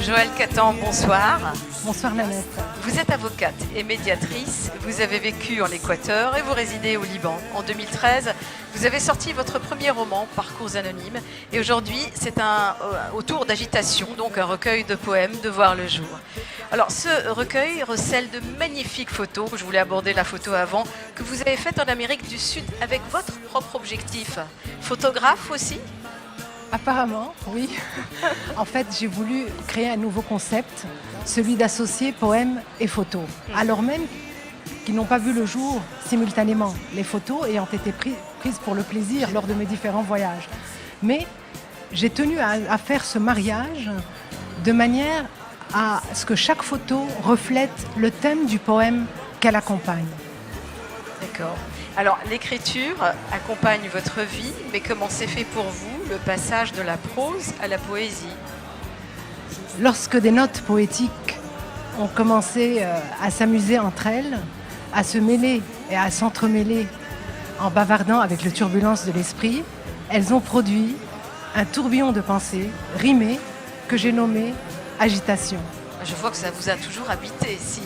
Joëlle Catan, bonsoir. Bonsoir Nanette. Vous êtes avocate et médiatrice, vous avez vécu en Équateur et vous résidez au Liban. En 2013, vous avez sorti votre premier roman, Parcours anonymes, et aujourd'hui c'est autour d'agitation, donc un recueil de poèmes de voir le jour. Alors ce recueil recèle de magnifiques photos, je voulais aborder la photo avant, que vous avez faite en Amérique du Sud avec votre propre objectif. Photographe aussi ? Apparemment, oui. En fait, j'ai voulu créer un nouveau concept, celui d'associer poèmes et photos, alors même qu'ils n'ont pas vu le jour simultanément, les photos ayant été prises pour le plaisir lors de mes différents voyages. Mais j'ai tenu à faire ce mariage de manière à ce que chaque photo reflète le thème du poème qu'elle accompagne. D'accord. Alors, l'écriture accompagne votre vie, mais comment s'est fait pour vous le passage de la prose à la poésie ? Lorsque des notes poétiques ont commencé à s'amuser entre elles, à se mêler et à s'entremêler en bavardant avec les turbulences de l'esprit, elles ont produit un tourbillon de pensées rimées que j'ai nommé agitation. Je vois que ça vous a toujours habité. Si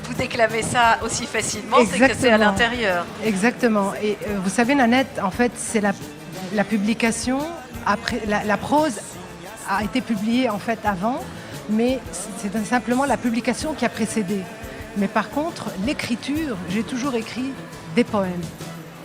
vous déclamez ça aussi facilement, Exactement. C'est que c'est à l'intérieur. Exactement. Et vous savez, Nanette, en fait, c'est la publication, après, la prose a été publiée en fait avant, mais c'est simplement la publication qui a précédé. Mais par contre, l'écriture, j'ai toujours écrit des poèmes.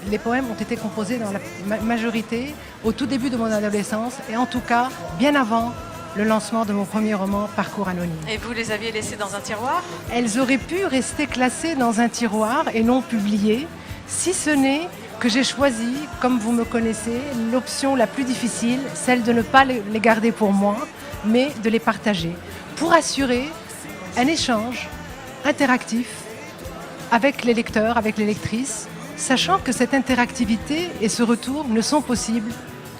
Les poèmes ont été composés dans la majorité au tout début de mon adolescence, et en tout cas, bien avant le lancement de mon premier roman, Parcours anonymes. Et vous les aviez laissés dans un tiroir ? Elles auraient pu rester classées dans un tiroir et non publiées, si ce n'est que j'ai choisi, comme vous me connaissez, l'option la plus difficile, celle de ne pas les garder pour moi, mais de les partager, pour assurer un échange interactif avec les lecteurs, avec les lectrices, sachant que cette interactivité et ce retour ne sont possibles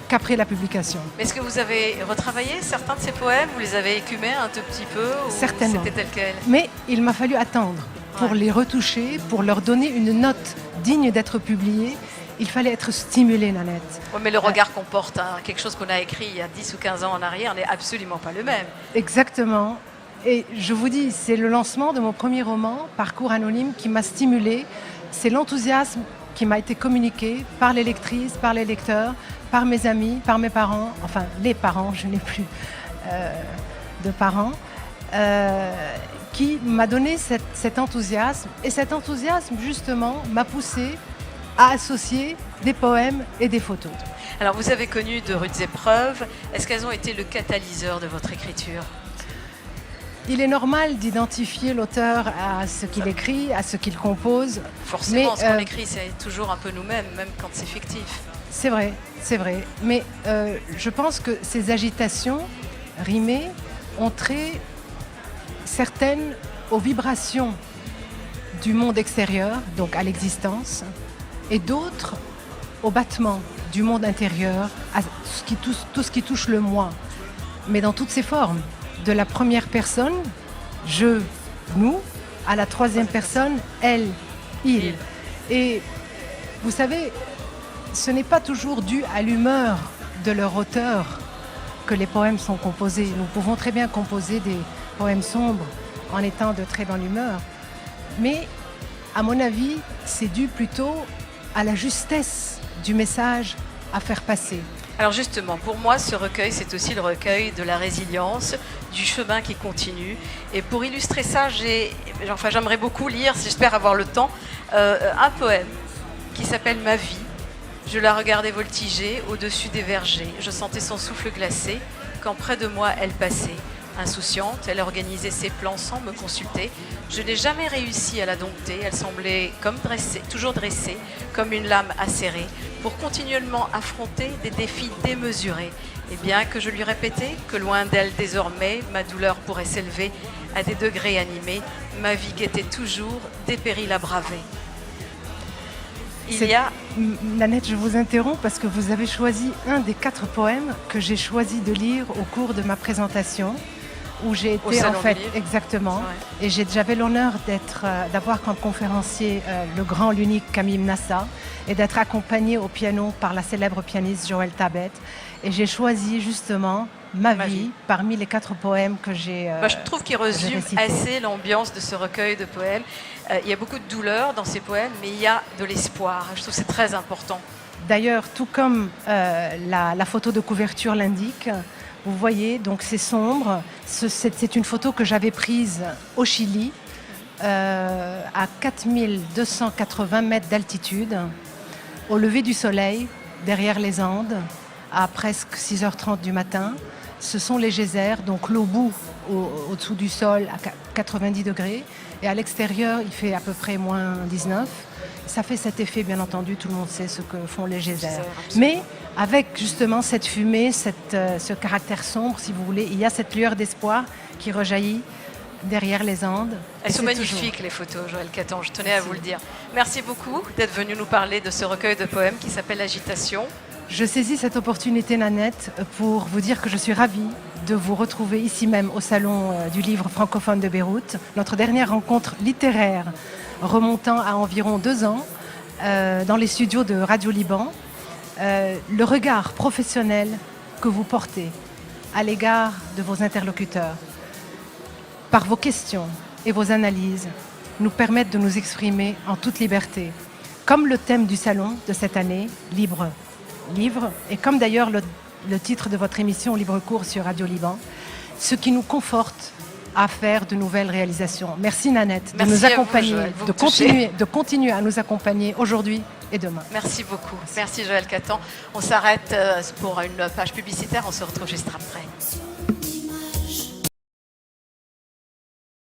qu'après la publication. Mais est-ce que vous avez retravaillé certains de ces poèmes ? Vous les avez écumés un tout petit peu ? Ou Certainement. c'était tel quel ? Mais il m'a fallu attendre pour les retoucher, pour leur donner une note digne d'être publiée. Il fallait être stimulé, Nanette. Oui, mais le regard qu'on porte, quelque chose qu'on a écrit il y a 10 ou 15 ans en arrière, n'est absolument pas le même. Exactement. Et je vous dis, c'est le lancement de mon premier roman, Parcours anonyme, qui m'a stimulé. C'est l'enthousiasme qui m'a été communiqué par les lectrices, par les lecteurs, par mes amis, par mes parents, enfin les parents, je n'ai plus de parents, qui m'a donné cet enthousiasme. Et cet enthousiasme, justement, m'a poussé à associer des poèmes et des photos. Alors, vous avez connu de rudes épreuves. Est-ce qu'elles ont été le catalyseur de votre écriture ? Il est normal d'identifier l'auteur à ce qu'il écrit, à ce qu'il compose. Forcément, mais, ce qu'on écrit, c'est toujours un peu nous-mêmes, même quand c'est fictif. C'est vrai, c'est vrai. Mais je pense que ces agitations rimées ont trait certaines aux vibrations du monde extérieur, donc à l'existence, et d'autres au battement du monde intérieur, à tout ce qui touche le moi, mais dans toutes ses formes. De la première personne, je, nous, à la troisième personne, elle, il. Et vous savez, ce n'est pas toujours dû à l'humeur de leur auteur que les poèmes sont composés. Nous pouvons très bien composer des poèmes sombres en étant de très bonne humeur. Mais, à mon avis, c'est dû plutôt à la justesse du message à faire passer. Alors justement, pour moi, ce recueil, c'est aussi le recueil de la résilience, du chemin qui continue. Et pour illustrer ça, j'aimerais beaucoup lire, j'espère avoir le temps, un poème qui s'appelle « Ma vie ». Je la regardais voltiger au-dessus des vergers. Je sentais son souffle glacé quand près de moi elle passait. Insouciante, elle organisait ses plans sans me consulter. Je n'ai jamais réussi à la dompter. Elle semblait toujours dressée, comme une lame acérée, pour continuellement affronter des défis démesurés. Et bien que je lui répétais que loin d'elle désormais, ma douleur pourrait s'élever à des degrés animés, ma vie guettait toujours des périls à braver. Nanette, je vous interromps parce que vous avez choisi un des 4 poèmes que j'ai choisi de lire au cours de ma présentation, où j'ai été en fait exactement, ouais. Et j'avais l'honneur d'avoir comme conférencier le grand, l'unique Camille Mnassa, et d'être accompagnée au piano par la célèbre pianiste Joëlle Tabet. Et j'ai choisi justement ma vie parmi les 4 poèmes que j'ai je trouve qu'il résume assez l'ambiance de ce recueil de poèmes. Il y a beaucoup de douleur dans ces poèmes, mais il y a de l'espoir. Je trouve que c'est très important. D'ailleurs, tout comme la photo de couverture l'indique, vous voyez, donc c'est sombre. C'est une photo que j'avais prise au Chili, à 4280 mètres d'altitude, au lever du soleil, derrière les Andes, à presque 6h30 du matin. Ce sont les geysers, donc l'eau bout au-dessous du sol à 90 degrés. Et à l'extérieur, il fait à peu près moins 19. Ça fait cet effet, bien entendu, tout le monde sait ce que font les geysers. Mais avec justement cette fumée, ce caractère sombre, si vous voulez, il y a cette lueur d'espoir qui rejaillit derrière les Andes. Elles sont magnifiques, les photos, Joëlle Caton, je tenais à vous le dire. Merci beaucoup d'être venu nous parler de ce recueil de poèmes qui s'appelle L'Agitation. Je saisis cette opportunité, Nanette, pour vous dire que je suis ravie de vous retrouver ici même au Salon du Livre francophone de Beyrouth. Notre dernière rencontre littéraire remontant à environ 2 ans dans les studios de Radio Liban. Le regard professionnel que vous portez à l'égard de vos interlocuteurs, par vos questions et vos analyses, nous permettent de nous exprimer en toute liberté. Comme le thème du salon de cette année, Libre, et comme d'ailleurs le titre de votre émission Libre Cours sur Radio Liban, ce qui nous conforte à faire de nouvelles réalisations. Merci Nanette de nous accompagner, de continuer à nous accompagner aujourd'hui et demain. Merci beaucoup. Merci Joëlle Caton. On s'arrête pour une page publicitaire, on se retrouve juste après.